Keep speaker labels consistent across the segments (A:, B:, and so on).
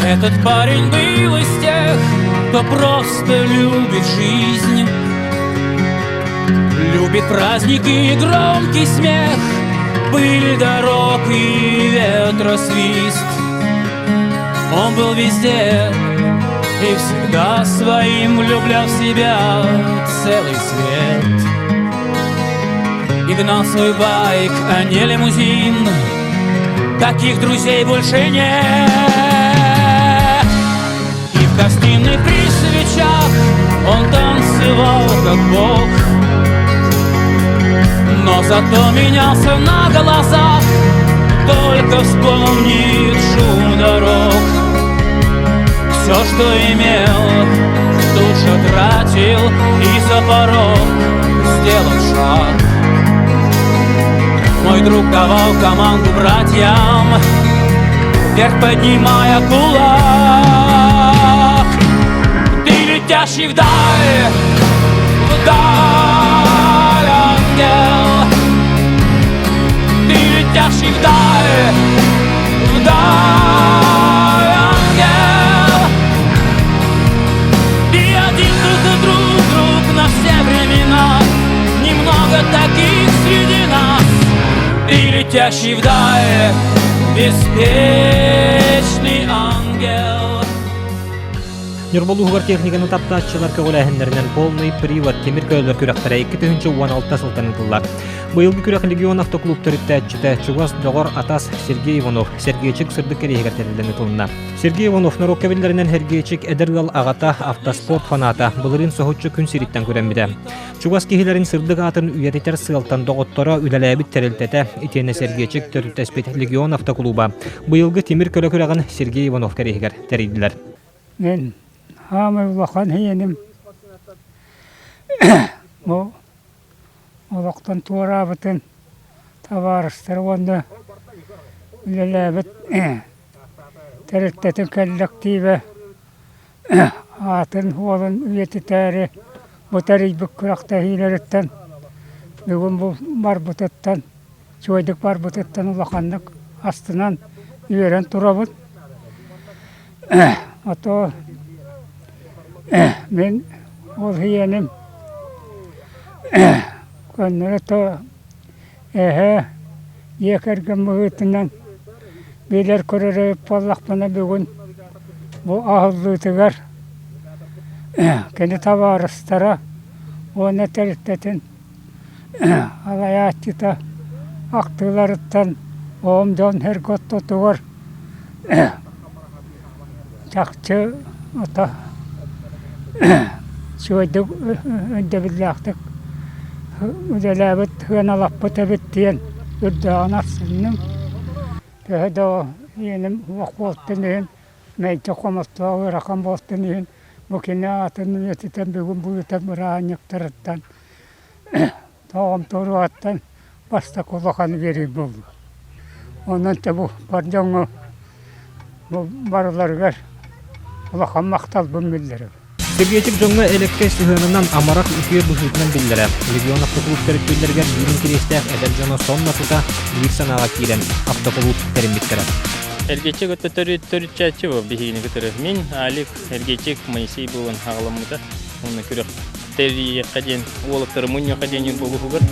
A: Этот парень был из тех, кто просто любит жизнь, любит праздники и громкий смех, пыль дорог и ветросвист. Он был везде и всегда своим влюблял в себя целый свет. И гнал свой байк, а не лимузин. Таких друзей больше нет. И в гостиной при свечах он танцевал как бог, но зато менялся на глазах. Только вспомнит шум дорог. Все, что имел, тут же тратил, и за порог сделал шаг. Мой друг давал команду братьям, вверх поднимая кулак. Ты летящий вдаль, вдаль, ангел. Ты летящий вдаль, вдаль, ангел. И один друг на все времена. Немного таких среди нас. Ты летящий вдаль, беспечный ангел.
B: Нюрболугар техниканы таптаатчылар көгөләһеннәреннән полный привод темир көйлөр күрәктәре 2-16 сылтанытылар. Быйылгы күрәк Легион автоклубтары тәччите Чугас Догор Атас Сергей Иванов Сергейчик сырдык керегәртәләрен тылына. Сергей Иванов нароккабилләреннән Сергейчик Эдергал Агата автоспорт фаната булырын сохотчу күн сириттән күрәмбидә. Чугас киһиләрен сырдык атын үятитер сылтан доготтора үләләбит терелтәтә итене Сергейчик төртәспет Легион автоклуба. Быйылгы темир көйлө күрәгән Сергей Иванов керегәр тәридиләр.
C: Мен Хамы улахан хиеним. Бу олоқтан туарабытын товарыстар онда үлеләбіт тәріттетін коллективі атын олын үйеті тәрі бұтарый бүк күрақта хейлеріттен бүгін бұл бар бұтыттан чойдық бар бұтыттан улақандық астынан үйерен тұрабыт. Ото мен ол хиенім көннері то екерген мұғытынан белер көрері поллақпана бүгін бұл ағылдытығар кені таварыстара оны тәріттетін алаяттыта ақтыларыттан оғымдан her год тұтығар жақчы ота сөйдік өнді білдіқтік үдәләбіт ғын алаппыт әбіттен үддіған арсынның төхеді о енім уақ болттын ең мәйті қомыстығы рақам болттын ең бүкіне атын үетітен бүгін бұйытын бұрағын ектіріттен тоғым тұру аттан баста құлақаны берей болды. Онын та бұл бардыңы бұл барыларғар құлақан мақтал бүмілдері.
B: Сергейчик жоңна элекке сыһынынан амарак үкүйе бұшытынан білдірі. Легион автоклуб тәріттелерген үйін керестәк әдәл жоны сонна тұта үйір санаға кейлен автоклуб тәрімметтері.
D: Сергейчик өтті төрітчәтші бұл бігейіні күтірі. Мен Алик Сергейчик Моисей болын ағаламыда. Оны күрек тәрі қаден, олықтары мұнья қаден ел болу ғығыр.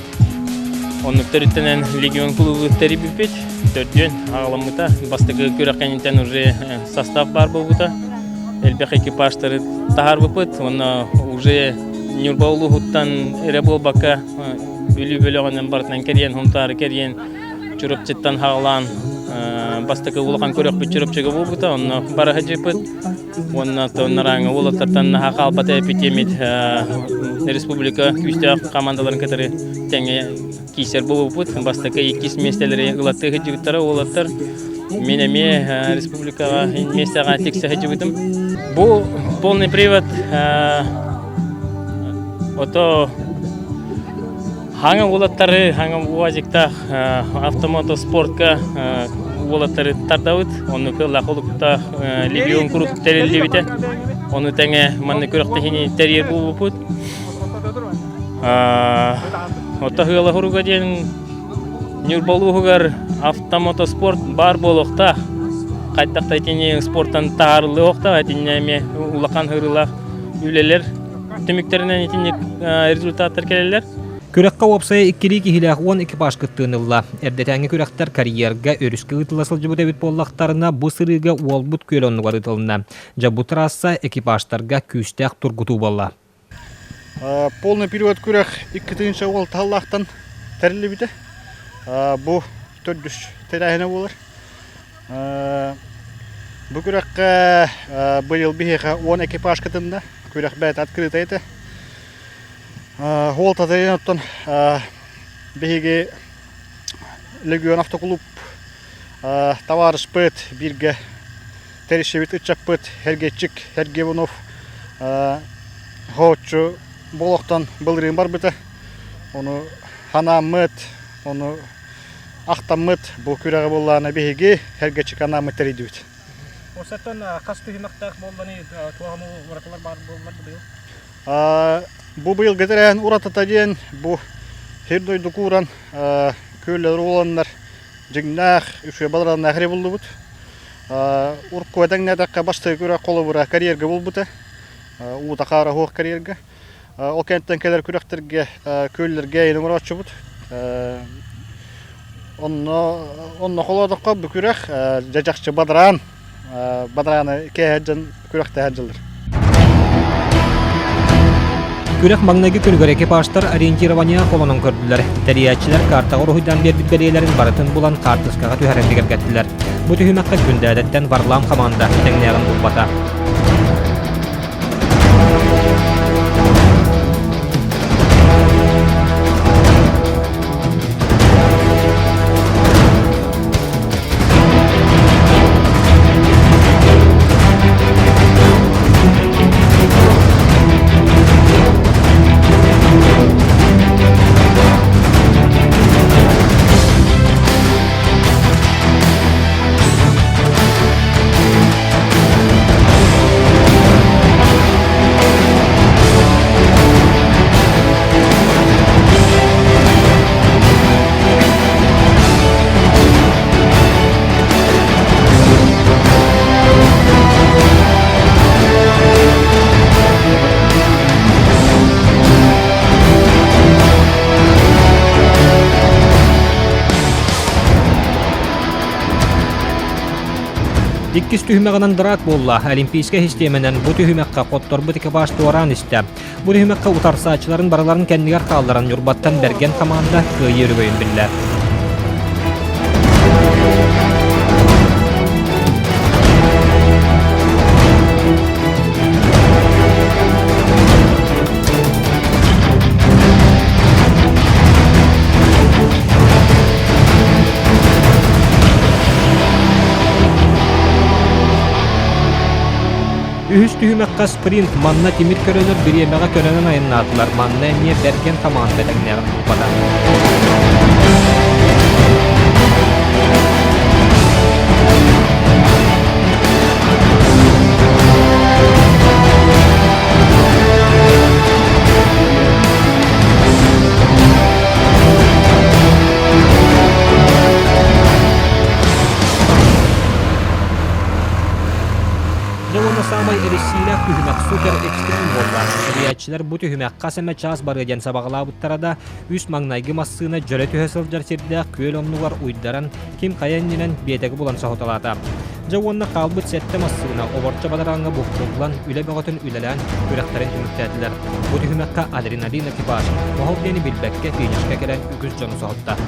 D: Оны төріттенен Легион клубы тәрі білпет. Төрден ағаламыда. Бастығы күрек қанеттен уже состав бар болуда. Элбех экипажтары тахар выпыт, он уже Нюрбаулу хуттан эребол бака бүлі-бүліғанын бартынан керген, хумтары керген, чүріпчеттан хағылан, бастықы улақан көрек бүт чүріпчігі бұл бұта, он бары хәджіпыт, оннараңы улаттартан хақал бата әпетемет республика күстіғ командаларын кәтірі тәңе кейсер бұл бұт, бастықы екіс местелері ұлатты хәджіпіттары улаттар, Менеме республикаға местаға тексті хәджібітім. Бұл полный привод ото хаңа олаттары, хаңа уазикта автомотоспортқа олаттары тардауыд. Оны көлі қолықта Легион күрік тәрелі біті. Оны тәңе манны көріқті хені тәрер бұл бұпыд. Ота хыла хуруга ден Нюрбалугар автомотоспорт бар болохта Кайдакта тени спорттан таарылы окта атинеме улакан хырылах үлелер төмүктеринен итинник результаттар келелер.
B: Күрәккә опсая иккили кихиләх 10 экипаж кыттыныла. Эрдәтәңге күрәктәр карьерга өрүскә ытыласыл җибу дебит боллактарына бу сырыга уолбут көлөннү барытылына. Жабу трасса экипажтарга күстәк тургуту болла.
E: Полный период күрәк 2-нче ул таллахтан тәреле бите. Бу 400 тәрәһенә булыр. Бу күрәккә быел бихега 10 экипаж кытында. Күрәк бәт открыто иде. Холта тәйнәттән бихеге Легион автоклуб товарищ Пет бирге Терещевит Ичаппет Хергечик Хергевунов Хочу Болохтан былрын бар бите. Оны ханамет, оны ахтамет бу күрәгә булланы бихеге Хергечик ханамет теридүт.
B: Осаттан касты химактак болданы туамы ураталар бар булмады быел.
E: Бу быел гетерән уратата дигән бу хердой дукуран көйләр уланнар җиңнәх үше балардан әхри булды бут. Урку әдәңнәдәккә башты күрә колы бура карьерга бул бута. У такара хок карьерга. О кенттән келәр күрәктәргә көйләргә инде уратчы бут. Онны холодыкка бу күрәк җаҗакчы бадран. Бадраны кәҗән күрәктә һәҗәлдер.
B: Күрәк маңнайгы күлгөр экипажтар ориентирования колонын көрдүләр. Тәриячиләр картага рухидан бердик белеләрен барытын булан картыскага түһәрендигер гәттиләр. Бу төһүмәккә күндәдәттән Варлам команда тәңнәгән булбата. Иккис түһүмәгәнән дырак болла. Олимпийска системенән бу түһүмәккә коттор бу экипаж туаран истә. Бу түһүмәккә утарсачыларын бараларын кәндигәр калдыран юрбаттан берген команда кыйыр бөйен билләр. Үһүс түһүмәккә спринт манна тимир көрөнөр биремәгә көрөнөн айыннадылар. Манна эмне берген команда тәңнәгән булпада. Жауына самай эресилер түһүмәк супер экстрим болла. Тәриячиләр бу түһүмәк касәмә час барыган сабагыла буттарада үс маңнайгы массына җөрә төһәсел җарсердә көйл оннугар уйдаран ким каяннинен биетеге булан сахоталата. Жауына калбыт сәтте массына оборча бадараңга буктуган үле бөгөтөн үлелән күрәктәрен үмүттәделәр. Бу түһүмәккә адреналин экипаж мохолдени билбәккә финишкә керән үгүз җаны сахотта.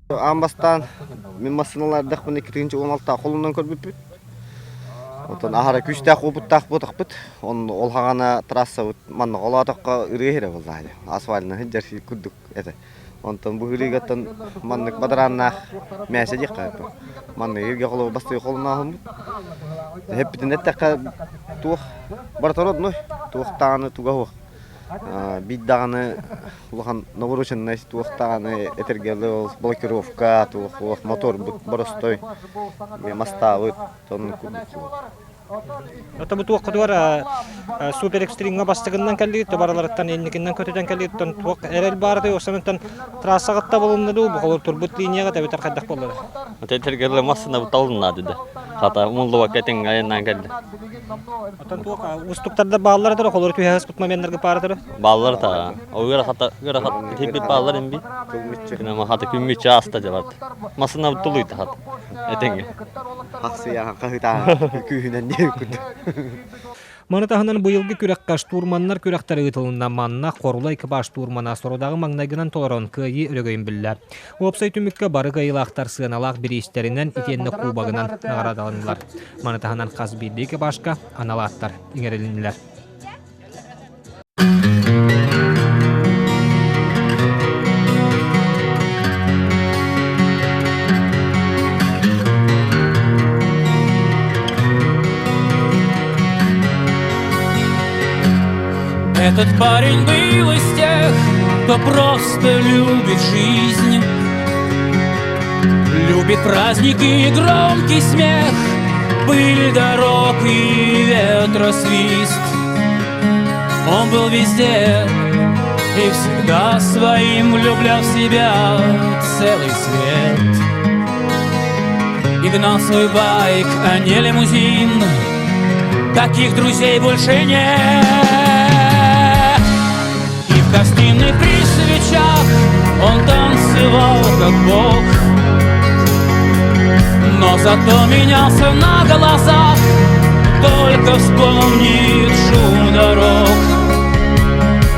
F: Амбастан мен машиналардах bunu 2-16 қолынан көрбүп бүт. Отон ахара күчтәк убуттак бутак бит. Он ол хагана трасса бут манна голатакка үрегере булды али. Асфальтны хиджер күдүк эте. Онтон бу үрегеттен маннык бадаранна мәсә дикка. Манны ерге колу басты колуна хым. Хептин эттәккә тух бартородной тухтаны тугау. Биддаганы улахан новороченный тухтаны этергеле блокировка тух мотор боростой. Маставы тон күдүк.
B: Ата бу туак кадуара супер экстринга бастыгыннан келди, табарлардан энникиннен көтөдөн келди, тон туак эрел барды, осаментен трассагатта болунду, бу колор турбут линияга табитар кайдак болду.
D: Тетергеле массына буталынады да. Хата муллуга кетен айынан келди.
B: Атан туак устуктарда баалар да колор туяс бутма меннерге барды.
D: Баллар та. Ойгара хата типи баллар эмби. Кына хата күммүч аста жабат. Массына бутулуйт хата. Этенге.
F: Хаксыя кахыта күйүнөн не күдү.
B: Манатахынан быйылгы күрәккаш турманнар күрәктәре ытылында манна корулай кыбаш турмана сородагы маңнайгынан толорон кыйы өрөгөйүн билля. Опсай түмүккө бары гайылактар сыаналак биристеринен итенне кубагынан нагарадаланылар. Манатахынан казбидеке башка аналаттар иңерелинилер.
A: Этот парень был из тех, кто просто любит жизнь, любит праздники и громкий смех, пыль дорог и ветросвист. Он был везде и всегда своим влюблял в себя целый свет. И гнал свой байк, а не лимузин, таких друзей больше нет. В гостиной при свечах он танцевал как бог, но зато менялся на глазах, только вспомнит шум дорог.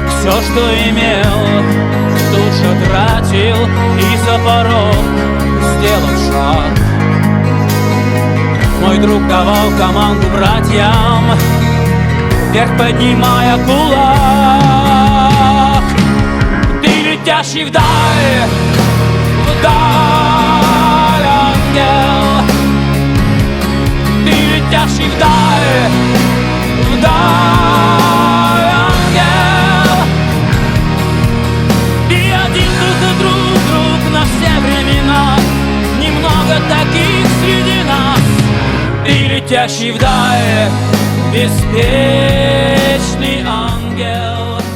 A: Все, что имел, тут же тратил и за порог сделал шаг. Мой друг давал команду братьям, вверх поднимая кулак. Летящий вдаль, ангел. Ты летящий вдаль, ангел. И один друг на все времена, немного таких среди нас. Ты летящий вдаль, без песни.